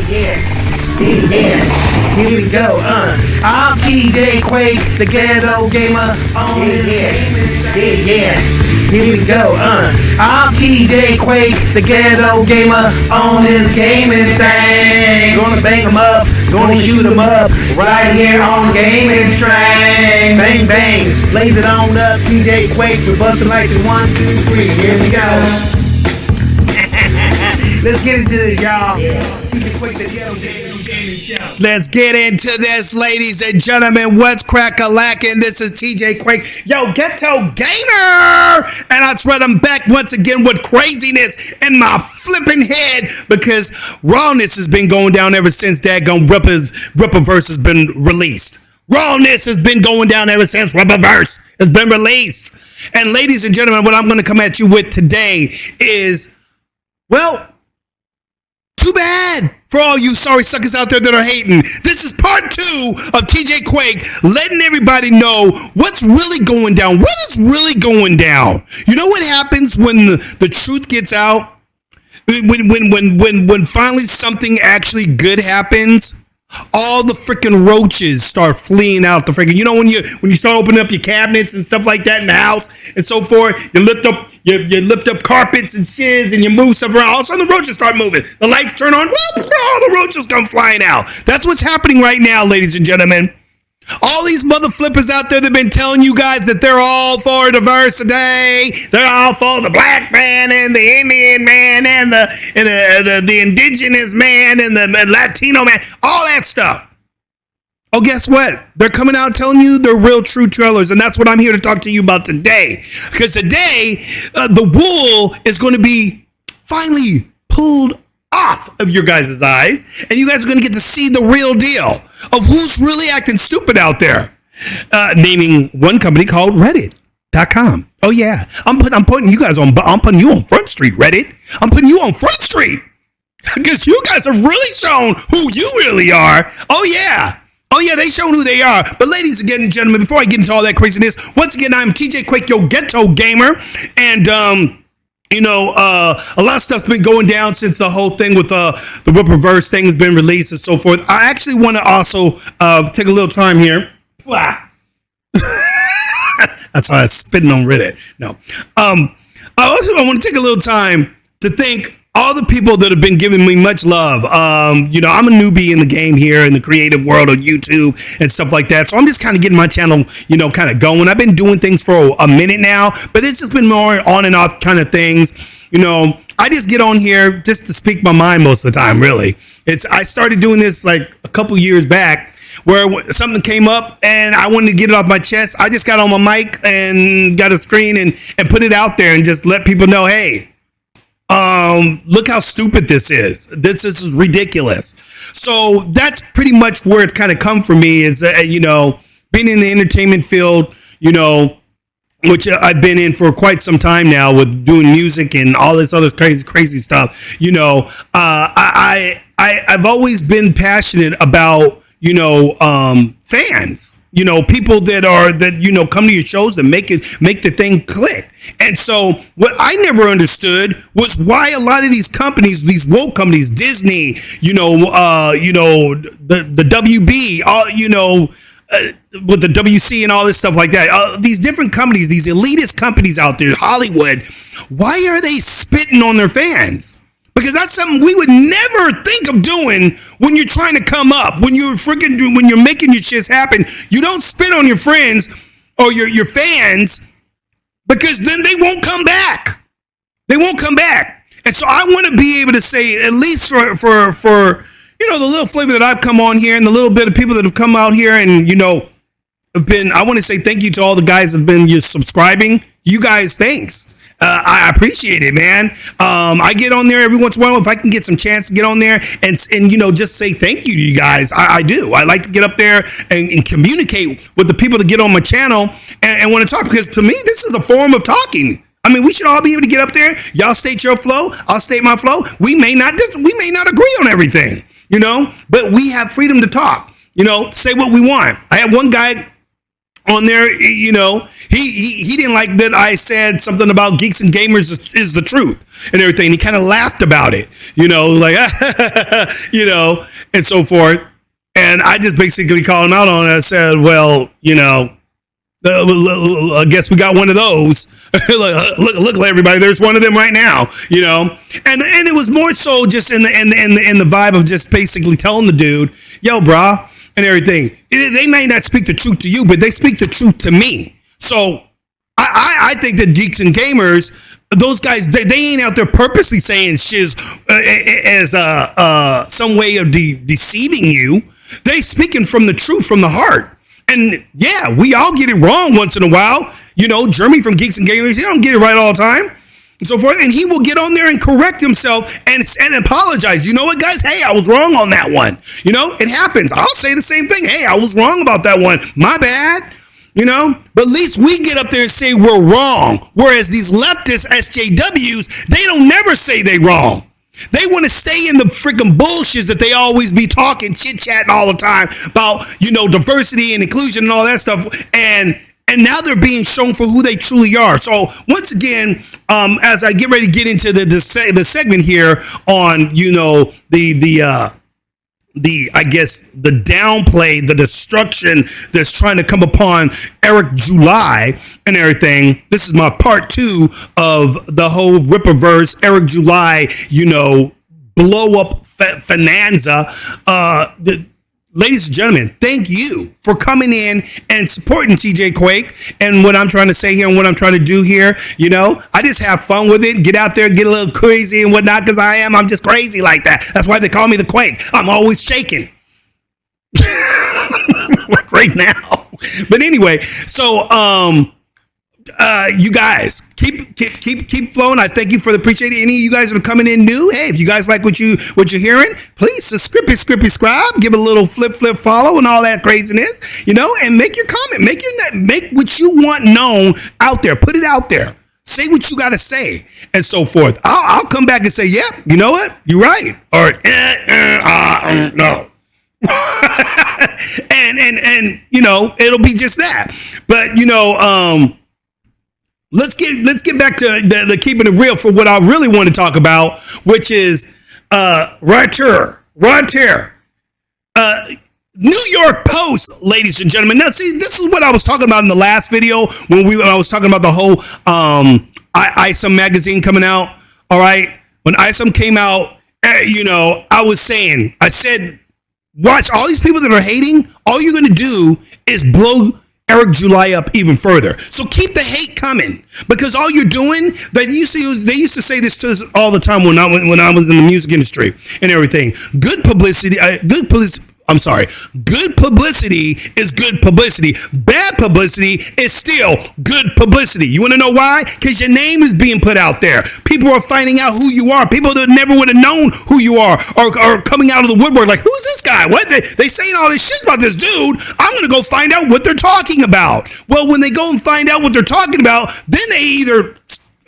Here we go, I'm TJ Quake, the ghetto gamer on this Here we go, I'm TJ Quake, the ghetto gamer on this gaming thing. Gonna bang 'em up, gonna shoot 'em up, right here on Gaming Strain. Bang bang, blaze it on up, TJ Quake, we're busting like the 1, 2, 3. Here we go. Let's get into this, y'all. TJ Quake, the ghetto gamer. Let's get into this, ladies and gentlemen. What's crack-a-lackin'? This is TJ Quake, yo, Ghetto Gamer! And I swear I'm back once again with craziness in my flipping head because rawness has been going down ever since daggone RippaVerse has been released. Rawness has been going down ever since RippaVerse has been released. And ladies and gentlemen, what I'm going to come at you with today is, well, too bad for all you sorry suckers out there that are hating. This is part 2 of TJ Quake letting everybody know what's really going down. What is really going down? You know what happens when the truth gets out? When finally something actually good happens? All the freaking roaches start fleeing out the freaking, you know, when you start opening up your cabinets and stuff like that in the house and so forth, you lift up carpets and shiz and you move stuff around, all of a sudden the roaches start moving. The lights turn on, whoop, all the roaches come flying out. That's what's happening right now, ladies and gentlemen. All these mother flippers out there that have been telling you guys that they're all for diversity, they're all for the black man and the Indian man and the indigenous man and the Latino man, all that stuff. Oh, guess what? They're coming out telling you they're real true trailers, and that's what I'm here to talk to you about today. Because today, the wool is going to be finally pulled off of your guys' eyes, and you guys are going to get to see the real deal of who's really acting stupid out there. Naming one company called Reddit.com. Oh yeah, I'm putting you on Front Street, Reddit. I'm putting you on Front Street because you guys have really shown who you really are. Oh yeah, they shown who they are. But ladies and gentlemen, before I get into all that craziness, once again, I'm TJ Quake, your Ghetto Gamer, and you know, a lot of stuff's been going down since the whole thing with the RippaVerse thing has been released and so forth. I actually want to also take a little time here. That's how I was spitting on Reddit. No, I want to take a little time to thank all the people that have been giving me much love. You know, I'm a newbie in the game here in the creative world of YouTube and stuff like that. So I'm just kind of getting my channel, you know, kind of going. I've been doing things for a minute now, but it's just been more on and off kind of things. You know, I just get on here just to speak my mind most of the time, really. I started doing this like a couple years back where something came up and I wanted to get it off my chest. I just got on my mic and got a screen and put it out there and just let people know, hey, look how stupid this is. This is ridiculous. So that's pretty much where it's kind of come for me is, you know, being in the entertainment field, you know, which I've been in for quite some time now with doing music and all this other crazy stuff. You know, I've always been passionate about, you know, fans. You know, people that you know, come to your shows that make the thing click. And so what I never understood was why a lot of these companies, these woke companies, Disney, you know, the WB, all, you know, with the WC and all this stuff like that, these different companies, these elitist companies out there, Hollywood, why are they spitting on their fans? Because that's something we would never think of doing when you're trying to come up, when you're making your shits happen. You don't spit on your friends or your fans because then they won't come back. They won't come back. And so I want to be able to say, at least for you know, the little flavor that I've come on here and the little bit of people that have come out here and, you know, I want to say thank you to all the guys that have been just subscribing. You guys, thanks. I appreciate it, man. I get on there every once in a while if I can get some chance to get on there and you know, just say thank you to you guys. I do. I like to get up there and communicate with the people that get on my channel and want to talk, because to me this is a form of talking. I mean, we should all be able to get up there. Y'all state your flow. I'll state my flow. We may not agree on everything, you know, but we have freedom to talk. You know, say what we want. I had one guy on there, you know, he didn't like that I said something about geeks and gamers is the truth and everything. He kind of laughed about it, you know, like, you know, and so forth. And I just basically called him out on it. I said, well, you know, I guess we got one of those. look, everybody, there's one of them right now, you know. And it was more so just in the vibe of just basically telling the dude, yo, brah, and everything. They may not speak the truth to you, but they speak the truth to me. So I think that geeks and gamers, those guys, they ain't out there purposely saying shiz as some way of deceiving you. They speaking from the truth, from the heart. And yeah, we all get it wrong once in a while. You know, Jeremy from Geeks and Gamers, he don't get it right all the time. And so forth. And he will get on there and correct himself and apologize. You know what, guys? Hey, I was wrong on that one. You know, it happens. I'll say the same thing. Hey, I was wrong about that one. My bad. You know, but at least we get up there and say we're wrong. Whereas these leftist SJWs, they don't never say they wrong. They want to stay in the freaking bullshit that they always be talking, chit-chatting all the time about, you know, diversity and inclusion and all that stuff. And now they're being shown for who they truly are. So once again, as I get ready to get into the segment here on, you know, the I guess the downplay, the destruction that's trying to come upon Eric July and everything. This is my part 2 of the whole RippaVerse Eric July, you know, blow up finanza. Ladies and gentlemen, thank you for coming in and supporting TJ Quake and what I'm trying to say here and what I'm trying to do here. You know, I just have fun with it, get out there, get a little crazy and whatnot, because I'm just crazy like that. That's why they call me the Quake. I'm always shaking. Like right now. But anyway, so you guys keep flowing. I thank you for the appreciate it. Any of you guys that are coming in new, hey, if you guys like what you're hearing, please subscribe, give a little flip follow and all that craziness, you know, and make your comment, make what you want known out there, put it out there, say what you got to say and so forth. I'll come back and say, yep, you know what, you're right, or no. and you know, it'll be just that. But you know, let's get back to the keeping it real for what I really want to talk about, which is right here. New York Post, ladies and gentlemen. Now, see, this is what I was talking about in the last video when I was talking about the whole ISOM magazine coming out. All right, when ISOM came out, you know, I said, watch all these people that are hating. All you're gonna do is blow Eric July up even further. So keep the hate coming, because all you're doing, they used to say this to us all the time when I was in the music industry and everything. Good publicity is good publicity. Bad publicity is still good publicity. You want to know why? Because your name is being put out there. People are finding out who you are. People that never would have known who you are coming out of the woodwork like, who's this guy? What? They saying all this shit about this dude. I'm going to go find out what they're talking about. Well, when they go and find out what they're talking about, then they either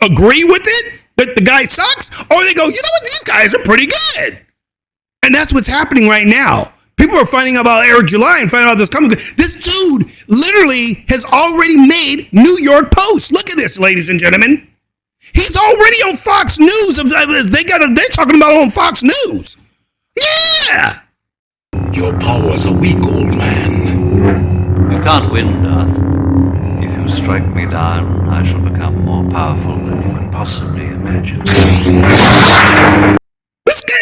agree with it, that the guy sucks, or they go, you know what? These guys are pretty good. And that's what's happening right now. People are finding out about Eric July and finding out this comic. This dude literally has already made New York Post. Look at this, ladies and gentlemen. He's already on Fox News. They're talking about it on Fox News. Yeah. Your powers are weak, old man. You can't win, Darth. If you strike me down, I shall become more powerful than you can possibly imagine.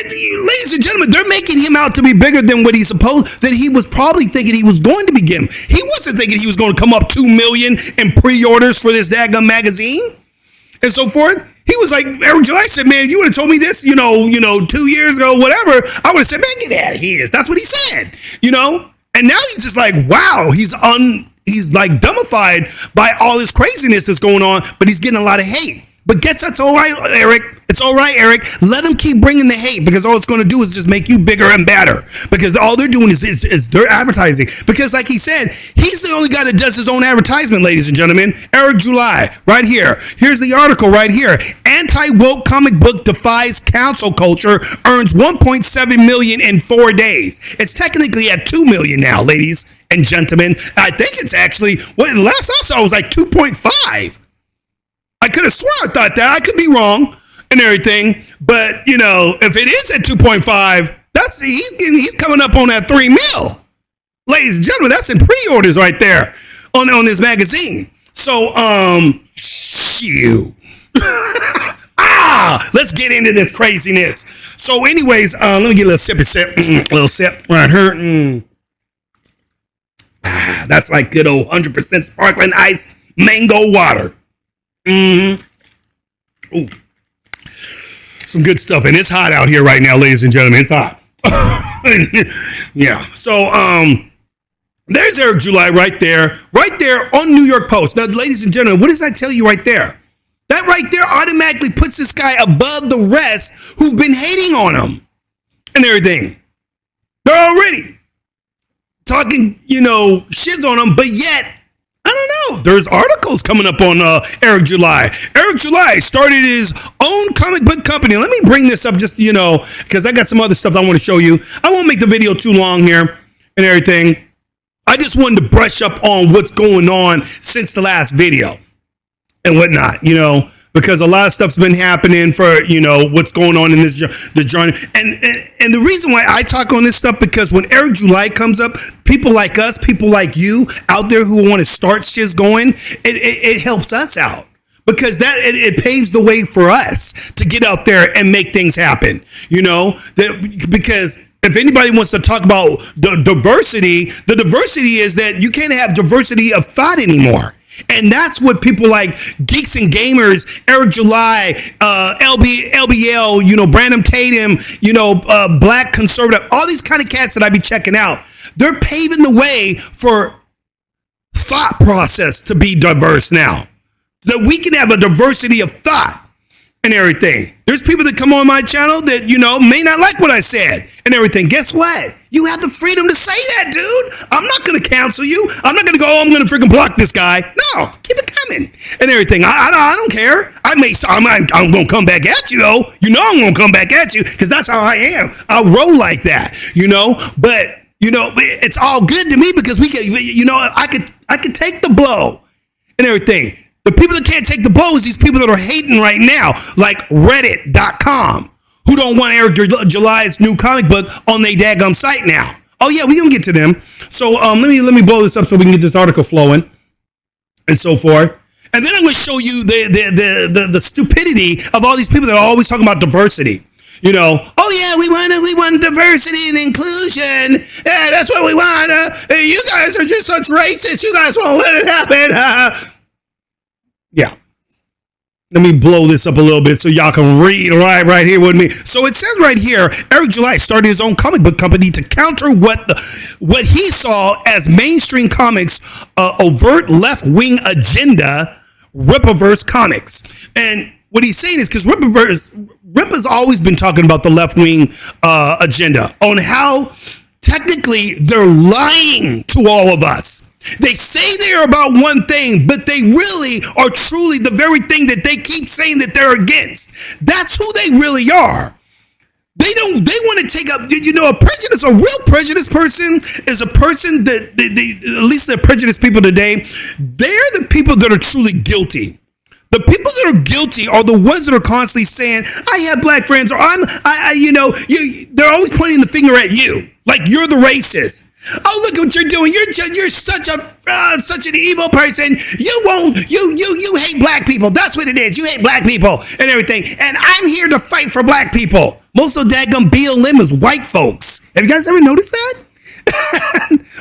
Ladies and gentlemen, they're making him out to be bigger than what he's supposed, that he was probably thinking he was going to begin. He wasn't thinking he was going to come up 2 million in pre-orders for this daggum magazine and so forth. He was like, Eric July said, man, you would have told me this, you know, 2 years ago, whatever. I would have said, man, get out of here. That's what he said, you know? And now he's just like, wow, he's like dumbified by all this craziness that's going on, but he's getting a lot of hate. But that's all right, Eric. It's all right, Eric. Let them keep bringing the hate, because all it's going to do is just make you bigger and badder, because all they're doing is they're advertising. Because like he said, he's the only guy that does his own advertisement, ladies and gentlemen. Eric July, right here. Here's the article right here. Anti-woke comic book defies cancel culture, earns 1.7 million in 4 days. It's technically at 2 million now, ladies and gentlemen. I think it's actually, last I saw was like 2.5. I could have sworn I thought that. I could be wrong and everything. But, you know, if it is at 2.5, he's coming up on that 3 mil. Ladies and gentlemen, that's in pre-orders right there on this magazine. So, let's get into this craziness. So anyways, let me get a little sip right here. That's like good old 100% sparkling ice mango water. Ooh. Some good stuff. And it's hot out here right now, ladies and gentlemen. It's hot. Yeah. So, there's Eric July right there on New York Post. Now, ladies and gentlemen, what does that tell you right there? That right there automatically puts this guy above the rest who've been hating on him and everything. They're already talking, you know, shiz on him, but yet, I don't know. There's articles coming up on Eric July. Eric July started his own comic book company. Let me bring this up just, you know, because I got some other stuff I want to show you. I won't make the video too long here and everything. I just wanted to brush up on what's going on since the last video and whatnot, you know, because a lot of stuff's been happening for, you know, what's going on in the journey. And the reason why I talk on this stuff, because when Eric July comes up, people like us, people like you out there who want to start shit going, it helps us out. Because it paves the way for us to get out there and make things happen, you know, because if anybody wants to talk about diversity, the diversity is that you can't have diversity of thought anymore. And that's what people like Geeks and Gamers, Eric July, LBL, you know, Brandon Tatum, you know, Black Conservative, all these kind of cats that I be checking out. They're paving the way for thought process to be diverse now. That we can have a diversity of thought and everything. There's people that come on my channel that, you know, may not like what I said and everything. Guess what? You have the freedom to say that, dude. I'm not going to cancel you. I'm not going to go, I'm going to freaking block this guy. No, keep it coming and everything. I don't care. I'm going to come back at you, though. You know I'm going to come back at you because that's how I am. I roll like that, you know. But, you know, it's all good to me because we can, you know, I could take the blow and everything. The people that can't take the blows, these people that are hating right now, like Reddit.com, who don't want Eric July's new comic book on their daggum site now. Oh yeah, we gonna get to them. So let me blow this up so we can get this article flowing and so forth. And then I'm gonna show you the stupidity of all these people that are always talking about diversity. You know, oh yeah, we want diversity and inclusion. Yeah, that's what we want. You guys are just such racists. You guys won't let it happen. Yeah. Let me blow this up a little bit so y'all can read right here with me. So it says right here, Eric July started his own comic book company to counter what he saw as mainstream comics overt left-wing agenda, RippaVerse Comics. And what he's saying is because Rippa's always been talking about the left-wing agenda on how technically they're lying to all of us. They say they're about one thing, but they really are truly the very thing that they keep saying that they're against. That's who they really are. They want to take up, you know, a real prejudiced person is a person that, at least the prejudiced people today, they're the people that are truly guilty. The people that are guilty are the ones that are constantly saying, I have black friends, or they're always pointing the finger at you, like you're the racist. Oh, look what you're doing. You're such an evil person. You hate black people. That's what it is. You hate black people and everything. And I'm here to fight for black people. Most of the daggum BLM is white folks. Have you guys ever noticed that?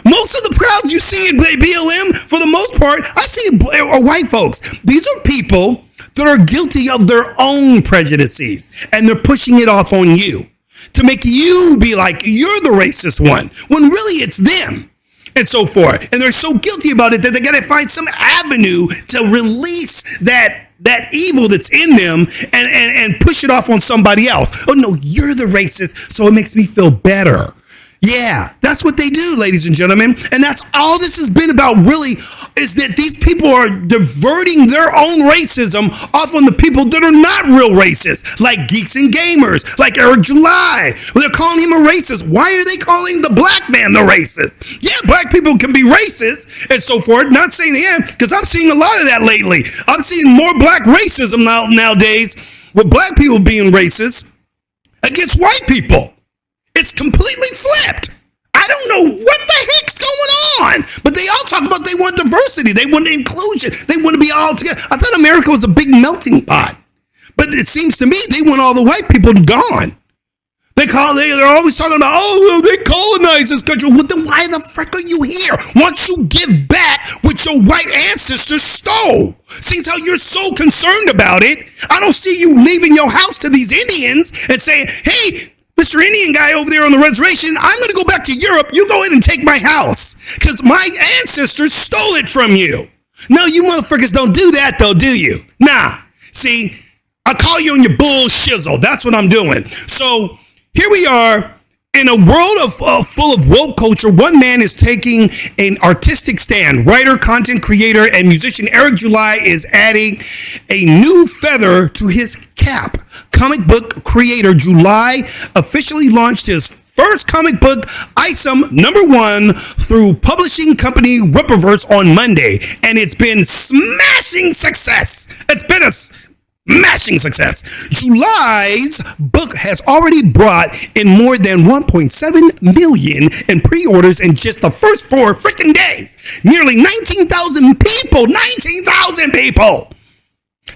Most of the crowds you see in BLM, for the most part, I see are white folks. These are people that are guilty of their own prejudices, and they're pushing it off on you to make you be like you're the racist one, when really it's them, and so forth. And they're so guilty about it that they gotta find some avenue to release that evil that's in them and push it off on somebody else. Oh no, you're the racist, so it makes me feel better. Yeah, that's what they do, ladies and gentlemen. And that's all this has been about, really, is that these people are diverting their own racism off on the people that are not real racists, like Geeks and Gamers, like Eric July. Well, they're calling him a racist. Why are they calling the black man the racist? Yeah, black people can be racist and so forth. Not saying him, because I'm seeing a lot of that lately. I'm seeing more black racism nowadays with black people being racist against white people. It's completely flipped. I don't know what the heck's going on, but they all talk about they want diversity, they want inclusion, they want to be all together. I thought America was a big melting pot, but it seems to me they want all the white people gone. They're always talking about, oh, they colonized this country. Well, then why the frick are you here? Once you give back what your white ancestors stole, seems how you're so concerned about it. I don't see you leaving your house to these Indians and saying, hey, Mr. Indian guy over there on the reservation, I'm going to go back to Europe. You go in and take my house because my ancestors stole it from you. No, you motherfuckers don't do that though, do you? Nah. See, I call you on your bull shizzle. That's what I'm doing. So here we are in a world of full of woke culture. One man is taking an artistic stand. Writer, content creator, and musician Eric July is adding a new feather to his cap. Comic book creator July officially launched his first comic book, Item #1, through publishing company RippaVerse on Monday, and it's been smashing success. It's been a smashing success. July's book has already brought in more than 1.7 million in pre-orders in just the first 4 freaking days. Nearly 19,000 people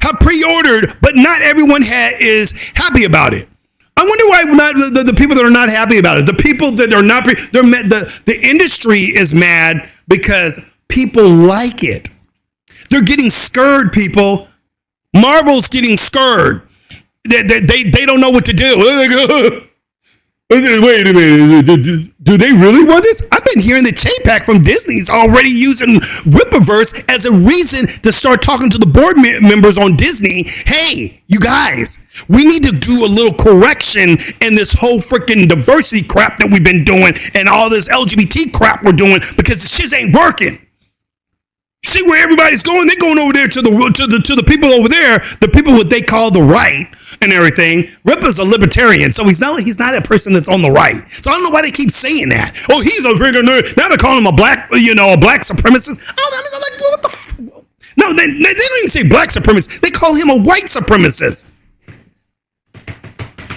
have pre-ordered, but not everyone is happy about it. I wonder why not the people that are not happy about it. The people that are not, the industry is mad because people like it. They're getting scared, people. Marvel's getting scared. They don't know what to do. Wait a minute. Do they really want this? I've been hearing that J-Pack from Disney's already using RippaVerse as a reason to start talking to the board members on Disney. Hey, you guys, we need to do a little correction in this whole freaking diversity crap that we've been doing and all this LGBT crap we're doing because the shit ain't working. See where everybody's going? They're going over there to the people over there, the people what they call the right and everything. Rippa's a libertarian, so he's not a person that's on the right. So I don't know why they keep saying that. Oh, he's a freaking nerd. Now they're calling him a black supremacist. I'm like, what the? No, they don't even say black supremacist. They call him a white supremacist.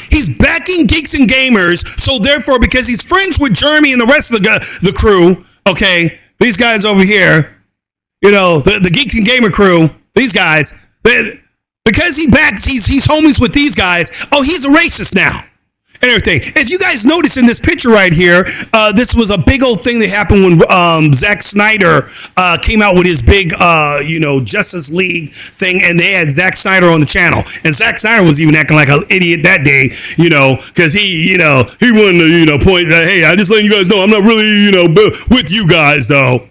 He's backing Geeks and Gamers, so therefore, because he's friends with Jeremy and the rest of the crew, okay, these guys over here. You know, the Geeks and Gamer crew, these guys, because he's homies with these guys, oh, he's a racist now and everything. If you guys notice in this picture right here, this was a big old thing that happened when Zack Snyder came out with his big, Justice League thing, and they had Zack Snyder on the channel. And Zack Snyder was even acting like an idiot that day, because he wanted to, point, hey, I just letting you guys know I'm not really, with you guys, though.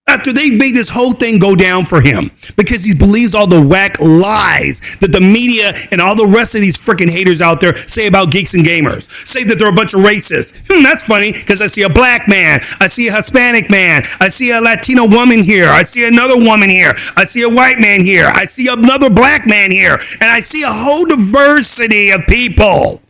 After they made this whole thing go down for him because he believes all the whack lies that the media and all the rest of these freaking haters out there say about Geeks and Gamers. Say that they're a bunch of racists. That's funny because I see a black man. I see a Hispanic man. I see a Latino woman here. I see another woman here. I see a white man here. I see another black man here. And I see a whole diversity of people.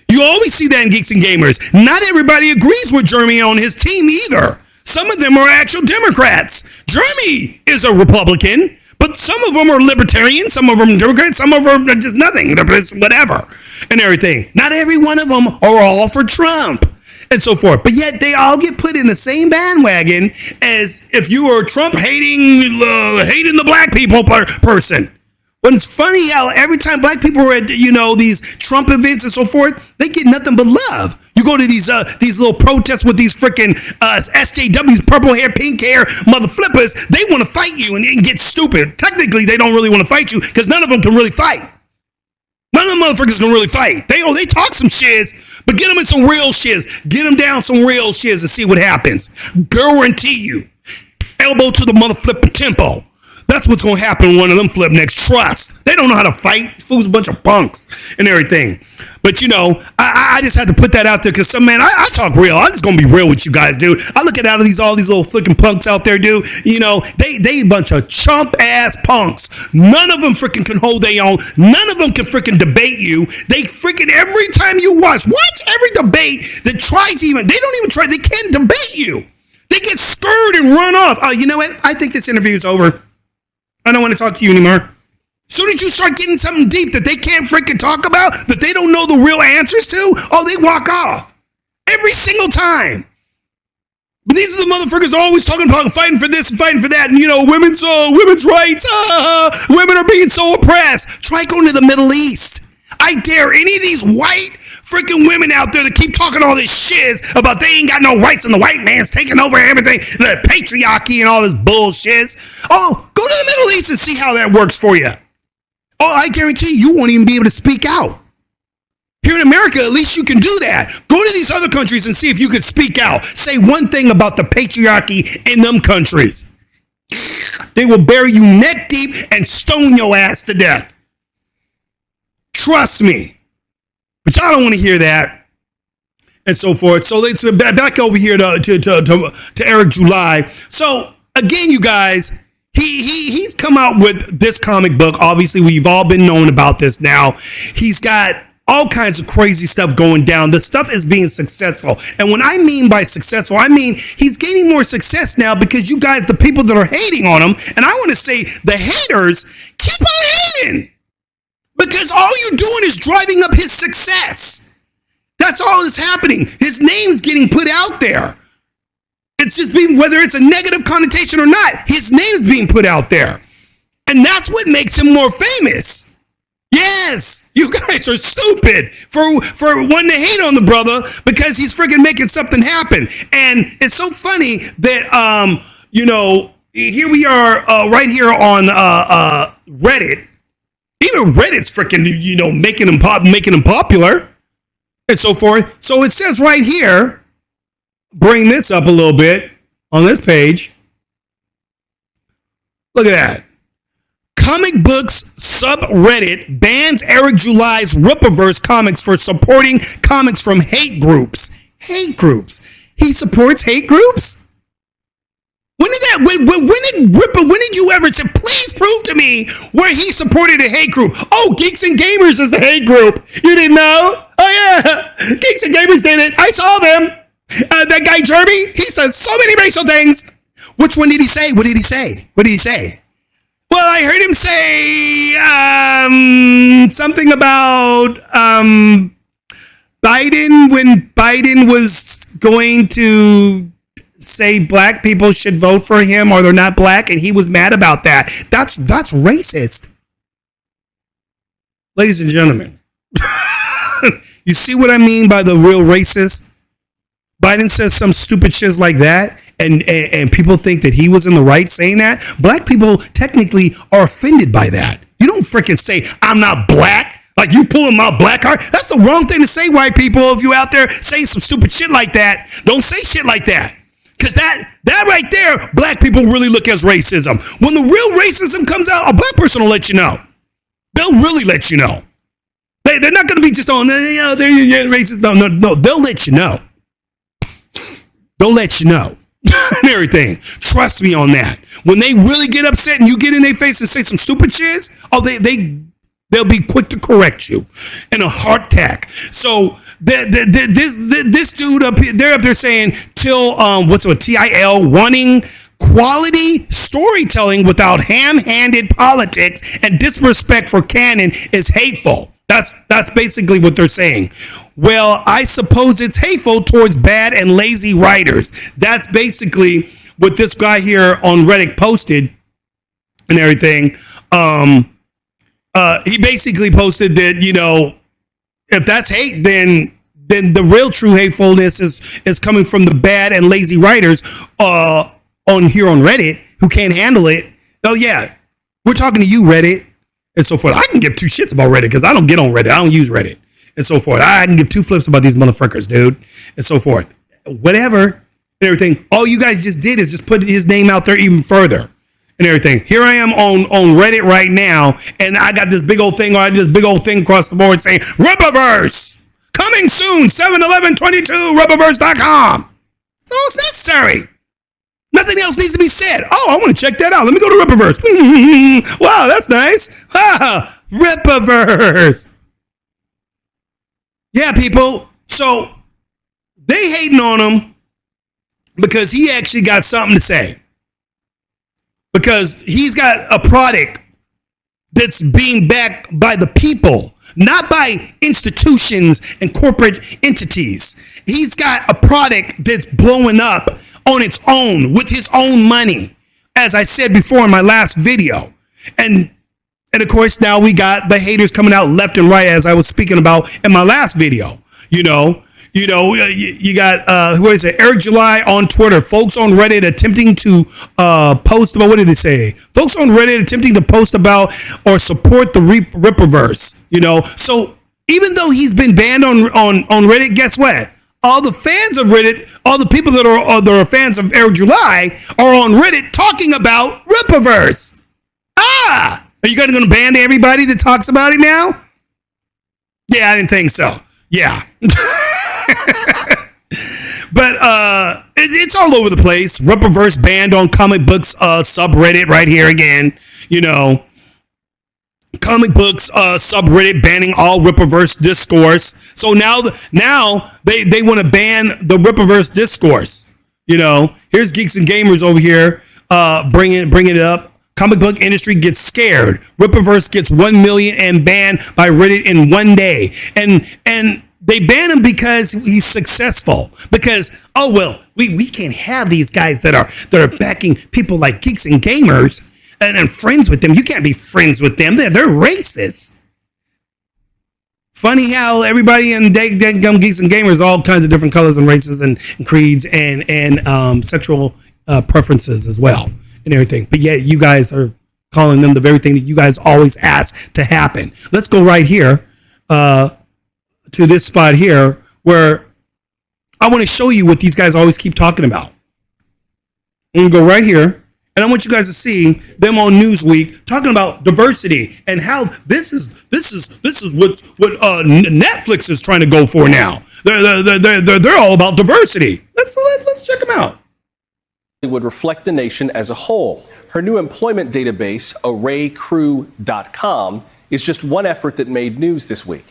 You always see that in Geeks and Gamers. Not everybody agrees with Jeremy on his team either. Some of them are actual Democrats. Jeremy is a Republican, but some of them are libertarian, some of them are Democrats, some of them are just nothing, they're just whatever and everything. Not every one of them are all for Trump and so forth, but yet they all get put in the same bandwagon as if you were Trump hating the black people person. When it's funny how every time black people are at, these Trump events and so forth, they get nothing but love. You go to these little protests with these freaking SJWs, purple hair, pink hair, mother flippers. They want to fight you and get stupid. Technically, they don't really want to fight you because none of them can really fight. None of them motherfuckers can really fight. They talk some shiz, but get them in some real shiz. Get them down some real shiz and see what happens. Guarantee you. Elbow to the mother flipping tempo. That's what's going to happen when one of them flip next. Trust. They don't know how to fight. Fool's a bunch of punks and everything. But, I I just had to put that out there because I talk real. I'm just gonna be real with you guys, dude. I look at all these little flicking punks out there, dude. You know, they a bunch of chump ass punks. None of them freaking can hold their own. None of them can freaking debate you. They freaking every time you watch every debate that tries even. They don't even try. They can't debate you. They get scared and run off. Oh, you know what? I think this interview is over. I don't want to talk to you anymore. As soon as you start getting something deep that they can't freaking talk about, that they don't know the real answers to, oh, they walk off. Every single time. But these are the motherfuckers always talking about fighting for this and fighting for that. And, you know, women's rights. Women are being so oppressed. Try going to the Middle East. I dare any of these white freaking women out there to keep talking all this shit about they ain't got no rights and the white man's taking over everything, the patriarchy and all this bullshit. Oh, go to the Middle East and see how that works for you. Oh, I guarantee you won't even be able to speak out. Here in America, at least you can do that. Go to these other countries and see if you can speak out. Say one thing about the patriarchy in them countries. They will bury you neck deep and stone your ass to death. Trust me. But y'all don't want to hear that. And so forth. So let's back over here to Eric July. So again, you guys, he's come out with this comic book. Obviously, we've all been known about this now. He's got all kinds of crazy stuff going down. The stuff is being successful. And when I mean by successful, I mean he's gaining more success now because you guys, the people that are hating on him, and I want to say the haters, keep on hating. Because all you're doing is driving up his success. That's all that's happening. His name's getting put out there. It's just being, whether it's a negative connotation or not, his name's being put out there. And that's what makes him more famous. Yes, you guys are stupid for wanting to hate on the brother because he's freaking making something happen. And it's so funny that, you know, here we are right here on Reddit. Even Reddit's freaking, you know, making him popular and so forth. So it says right here, bring this up a little bit on this page. Look at that. Comic books subreddit bans Eric July's RippaVerse Comics for supporting comics from hate groups. Hate groups. He supports hate groups? When did you ever say, please prove to me where he supported a hate group? Oh, Geeks and Gamers is the hate group. You didn't know? Oh, yeah. Geeks and Gamers did it. I saw them. That guy, Jeremy, he said so many racial things. Which one did he say? What did he say? What did he say? Well, I heard him say something about Biden when Biden was going to say black people should vote for him or they're not black, and he was mad about that. That's racist. Ladies and gentlemen, you see what I mean by the real racist? Biden says some stupid shit like that, and people think that he was in the right saying that. Black people technically are offended by that. You don't freaking say, I'm not black. Like you pulling my black card. That's the wrong thing to say, white people. If you out there saying some stupid shit like that, don't say shit like that. Because that right there, black people really look as racism. When the real racism comes out, a black person will let you know. They'll really let you know. They're not going to be just on, they're racist. No. They'll let you know. They'll let you know. And everything. Trust me on that. When they really get upset and you get in their face and say some stupid shit, they'll be quick to correct you in a heart attack. So this dude up here, they're up there saying TIL wanting quality storytelling without ham-handed politics and disrespect for canon is hateful. That's basically what they're saying. Well, I suppose it's hateful towards bad and lazy writers. That's basically what this guy here on Reddit posted and everything. He basically posted that, you know, if that's hate, then the real true hatefulness is coming from the bad and lazy writers on Reddit who can't handle it. Oh yeah, we're talking to you, Reddit, and so forth. I can give two shits about Reddit because I don't get on Reddit. I don't use Reddit and so forth. I can give two flips about these motherfuckers, dude, and so forth. Whatever and everything. All you guys just did is just put his name out there even further. And everything. Here I am on Reddit right now, and I got this big old thing across the board saying RippaVerse Coming soon, 7/11/22, RippaVerse.com. That's all it's necessary. Nothing else needs to be said. Oh, I want to check that out. Let me go to RippaVerse. Wow, that's nice. RippaVerse. Yeah, people. So they hating on him because he actually got something to say. Because he's got a product that's being backed by the people, not by institutions and corporate entities. He's got a product that's blowing up on its own with his own money, as I said before in my last video. And of course, now we got the haters coming out left and right, as I was speaking about in my last video. You got who is it? Eric July on Twitter. Folks on Reddit attempting to post about, what did they say? Folks on Reddit attempting to post about or support the RippaVerse. So even though he's been banned on Reddit, guess what? All the fans of Reddit, all the people that are fans of Eric July are on Reddit talking about RippaVerse. Are you guys going to ban everybody that talks about it now? Yeah, I didn't think so. Yeah. But it's all over the place. RippaVerse banned on comic books subreddit right here again. Comic books subreddit banning all RippaVerse discourse. So now they want to ban the RippaVerse discourse. Here's Geeks and Gamers over here bringing it up. Comic book industry gets scared. RippaVerse gets 1 million and banned by Reddit in one day. And they ban him because he's successful. Because, we can't have these guys that are backing people like Geeks and Gamers and friends with them. You can't be friends with them. They're racist. Funny how everybody in Geeks and Gamers, all kinds of different colors and races and creeds and sexual preferences as well and everything. But yet you guys are calling them the very thing that you guys always ask to happen. Let's go right here to this spot here where I want to show you what these guys always keep talking about. I'm going to go right here. And I want you guys to see them on Newsweek talking about diversity and how this is what Netflix is trying to go for now. They're all about diversity. Let's check them out. Would reflect the nation as a whole. Her new employment database, ArrayCrew.com, is just one effort that made news this week.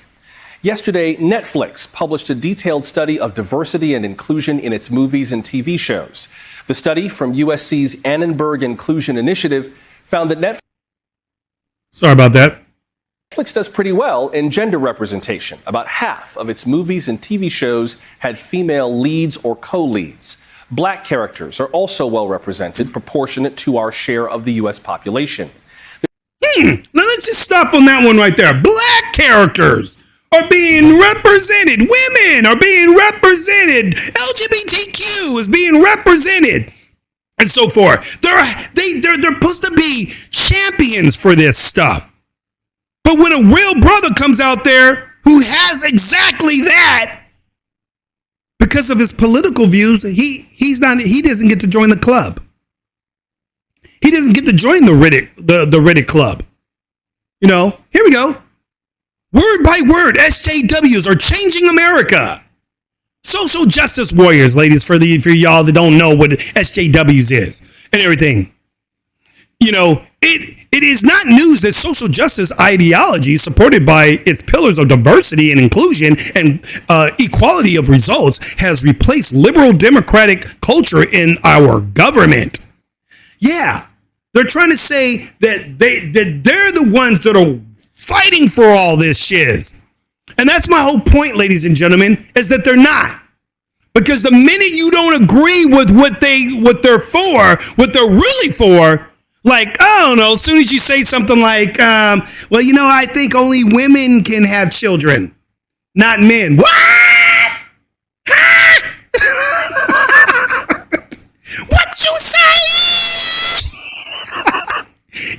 Yesterday, Netflix published a detailed study of diversity and inclusion in its movies and TV shows. The study from USC's Annenberg Inclusion Initiative found that Netflix does pretty well in gender representation. About half of its movies and TV shows had female leads or co-leads. Black characters are also well represented, proportionate to our share of the U.S. population. Now let's just stop on that one right there. Black characters are being represented. Women are being represented. LGBTQ is being represented, and so forth. They're supposed to be champions for this stuff. But when a real brother comes out there who has exactly that, because of his political views, he doesn't get to join the club. He doesn't get to join the Reddit club. Here we go. Word by word, SJWs are changing America. Social justice warriors, ladies, for y'all that don't know what SJWs is and everything. It is not news that social justice ideology, supported by its pillars of diversity and inclusion and equality of results, has replaced liberal democratic culture in our government. Yeah, they're trying to say that they're the ones that are fighting for all this shiz. And that's my whole point, ladies and gentlemen, is that they're not. Because the minute you don't agree with what they're for, what they're really for, like, I don't know, as soon as you say something like, I think only women can have children, not men. What? Huh? What you say?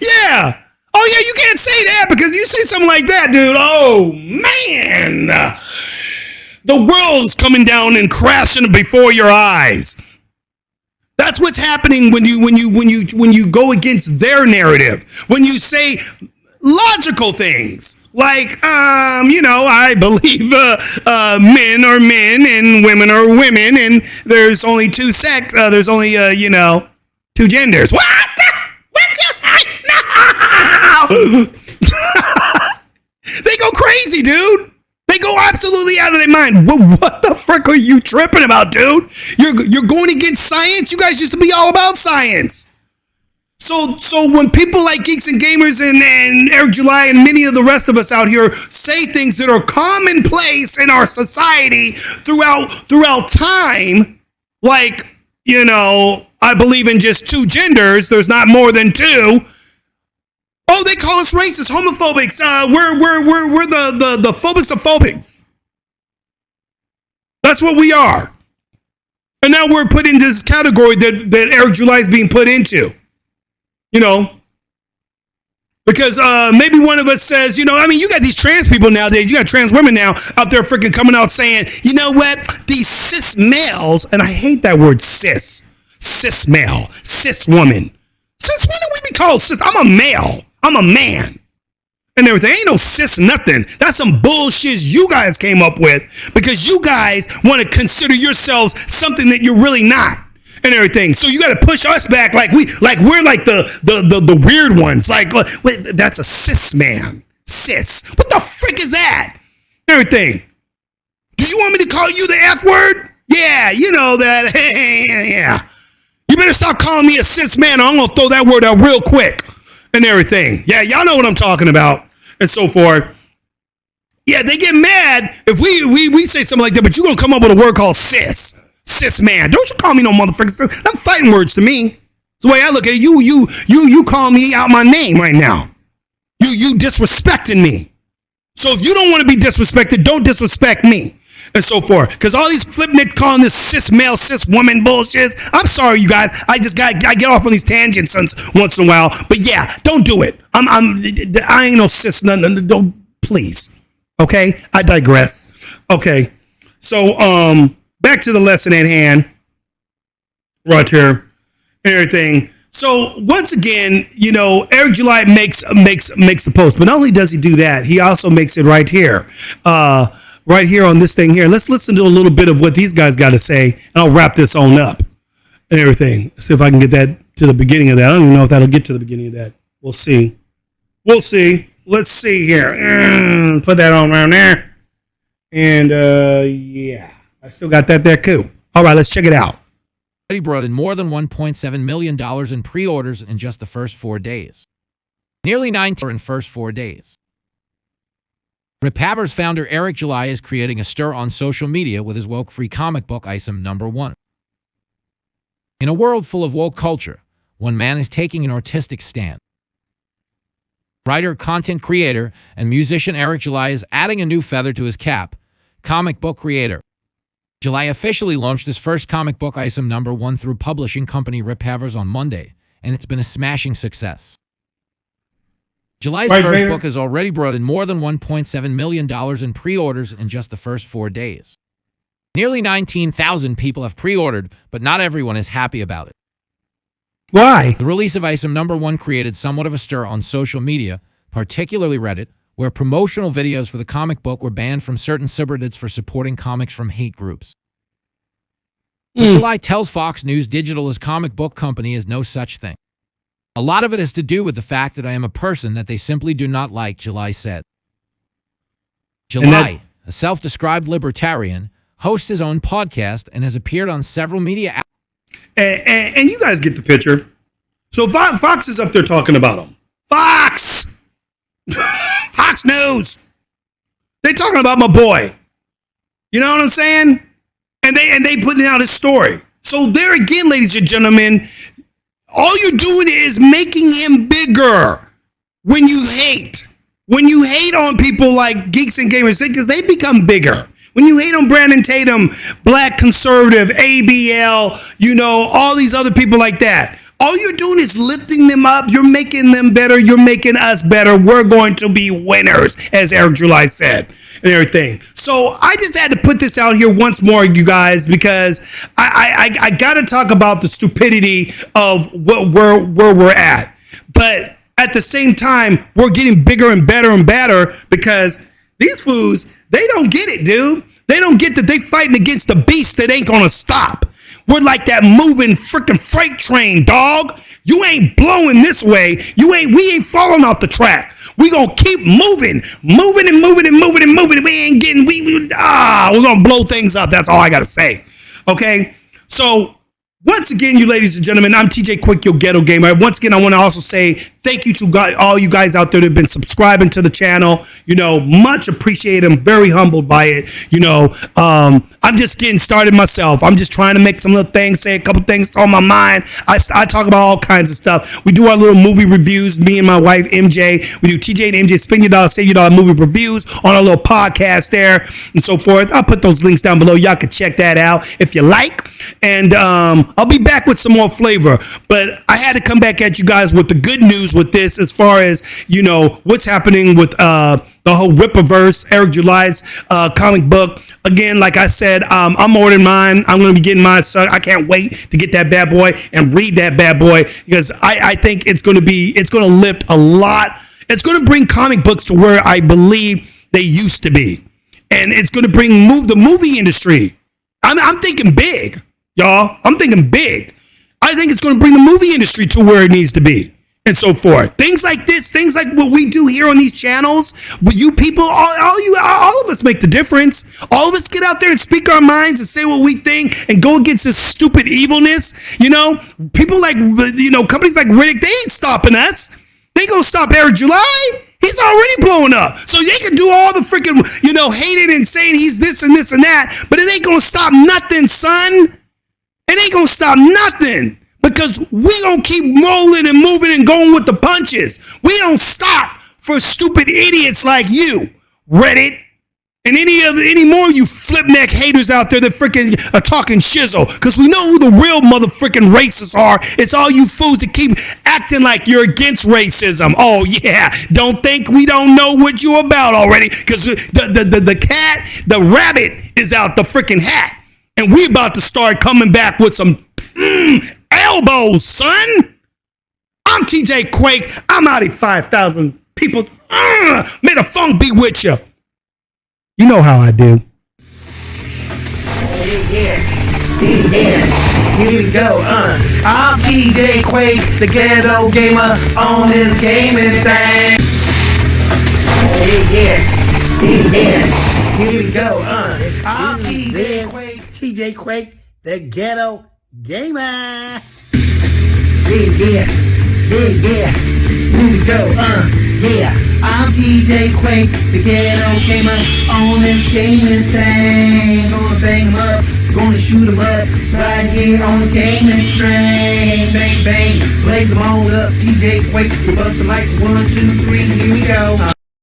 Yeah. Oh, yeah, you can't say that because you say something like that, dude. Oh, man. The world's coming down and crashing before your eyes. That's what's happening when you go against their narrative. When you say logical things like, I believe men are men and women are women, and there's only two sex. There's only two genders. What? What's your say? No. They go crazy, dude. They go absolutely out of their mind. What the frick are you tripping about, dude? You're going against science. You guys used to be all about science. So when people like Geeks and Gamers and Eric July and many of the rest of us out here say things that are commonplace in our society throughout time, like, I believe in just two genders, there's not more than two. Oh, they call us racist, homophobics. We're the phobics of phobics. That's what we are. And now we're put in this category that Eric July is being put into. Because maybe one of us says, you got these trans people nowadays. You got trans women now out there freaking coming out saying, you know what? These cis males, and I hate that word cis male, cis woman. Since when did we be called cis? I'm a male. I'm a man. And everything. Ain't no cis nothing. That's some bullshit you guys came up with because you guys want to consider yourselves something that you're really not. And everything. So you got to push us back like we're like the weird ones. Like, wait, that's a cis man. Cis. What the frick is that? Everything. Do you want me to call you the F word? Yeah, you know that. Yeah. You better stop calling me a cis man or I'm going to throw that word out real quick. And everything. Yeah, y'all know what I'm talking about. And so forth. Yeah, they get mad if we say something like that, but you're going to come up with a word called cis. Cis man. Don't you call me no motherfucker. Them fighting words to me. The way I look at it, you call me out my name right now. You disrespecting me. So if you don't want to be disrespected, don't disrespect me. And so forth. Because all these flipniks calling this cis male, cis woman bullshit. I'm sorry, you guys. I get off on these tangents once in a while. But yeah, don't do it. I ain't no cis. No, don't, please. Okay? I digress. Okay. So, back to the lesson at hand. Right here. And everything. So once again, Eric July makes the post. But not only does he do that, he also makes it right here. Right here on this thing here. Let's listen to a little bit of what these guys got to say, and I'll wrap this on up and everything. See if I can get that to the beginning of that. I don't even know if that'll get to the beginning of that. We'll see. Let's see here. Put that on around there. And yeah, I still got that there too. All right, let's check it out. He brought in more than $1.7 million in pre-orders in just the first 4 days. Nearly 19 in first 4 days. RippaVerse founder Eric July is creating a stir on social media with his woke-free comic book item #1. In a world full of woke culture, one man is taking an artistic stand. Writer, content creator, and musician Eric July is adding a new feather to his cap, comic book creator. July officially launched his first comic book item #1 through publishing company RippaVerse on Monday, and it's been a smashing success. July's first book has already brought in more than $1.7 million in pre-orders in just the first 4 days. Nearly 19,000 people have pre-ordered, but not everyone is happy about it. Why? The release of item #1 created somewhat of a stir on social media, particularly Reddit, where promotional videos for the comic book were banned from certain subreddits for supporting comics from hate groups. July tells Fox News Digital's comic book company is no such thing. A lot of it has to do with the fact that I am a person that they simply do not like, July said. July, a self-described libertarian, hosts his own podcast and has appeared on several media outlets. And you guys get the picture. So Fox is up there talking about him. Fox! Fox News! They talking about my boy. You know what I'm saying? And they putting out his story. So there again, ladies and gentlemen, all you're doing is making him bigger when you hate. When you hate on people like Geeks and Gamers, because they become bigger. When you hate on Brandon Tatum, Black Conservative, ABL, all these other people like that. All you're doing is lifting them up. You're making them better. You're making us better. We're going to be winners, as Eric July said, and everything. So I just had to put this out here once more, you guys, because I got to talk about the stupidity of where we're at. But at the same time, we're getting bigger and better because these fools, they don't get it, dude. They don't get that they fighting against the beast that ain't gonna stop. We're like that moving freaking freight train, dog. You ain't blowing this way. We ain't falling off the track. We gonna keep moving. We ain't getting, we're gonna blow things up. That's all I gotta say. Okay? So, once again, you ladies and gentlemen, I'm TJ Quick, your ghetto gamer. Once again, I want to also say thank you to all you guys out there that have been subscribing to the channel. You know, much appreciated. I'm very humbled by it. You know, I'm just getting started myself. I'm just trying to make some little things, say a couple things on my mind. I talk about all kinds of stuff. We do our little movie reviews, me and my wife, MJ. We do TJ&MJ Spend Your Dollar, Save Your Dollar movie reviews on our little podcast there and so forth. I'll put those links down below. Y'all can check that out if you like. And I'll be back with some more flavor. But I had to come back at you guys with the good news with this as far as, you know, what's happening with the whole RippaVerse, Eric July's comic book. Again, like I said, I'm ordering mine. I'm going to be getting mine. So I can't wait to get that bad boy and read that bad boy because I think it's going to lift a lot. It's going to bring comic books to where I believe they used to be. And it's going to move the movie industry. I'm thinking big, y'all. I'm thinking big. I think it's going to bring the movie industry to where it needs to be. And so forth. Things like this, things like what we do here on these channels, but you people, all of us make the difference. All of us get out there and speak our minds and say what we think and go against this stupid evilness. You know, people like, you know, companies like Riddick, they ain't stopping us. They gonna stop Eric July. He's already blowing up. So they can do all the freaking, you know, hating and saying he's this and this and that, but it ain't gonna stop nothing, son. It ain't gonna stop nothing. Because we gonna keep rolling and moving and going with the punches. We don't stop for stupid idiots like you, Reddit, and any more of you flip neck haters out there that freaking are talking shizzle. Because we know who the real motherfucking racists are. It's all you fools that keep acting like you're against racism. Oh yeah, don't think we don't know what you're about already. Because the rabbit is out the freaking hat, and we about to start coming back with some elbows, son. I'm TJ Quake. I'm out of 5,000 people. May the funk be with you. You know how I do. Yeah. Here we go. I'm TJ Quake, the ghetto gamer on this gaming thing. Yeah. Here we go. I'm TJ Quake. TJ Quake, the ghetto gamer. Yeah. Here we go. Yeah. I'm TJ Quake, the ghetto gamer on this gaming thing. Gonna bang 'em up, gonna shoot 'em up, right here on the gaming string. Bang, bang, blaze 'em all up. TJ Quake, we bustin' like 1, 2, 3. Here we go.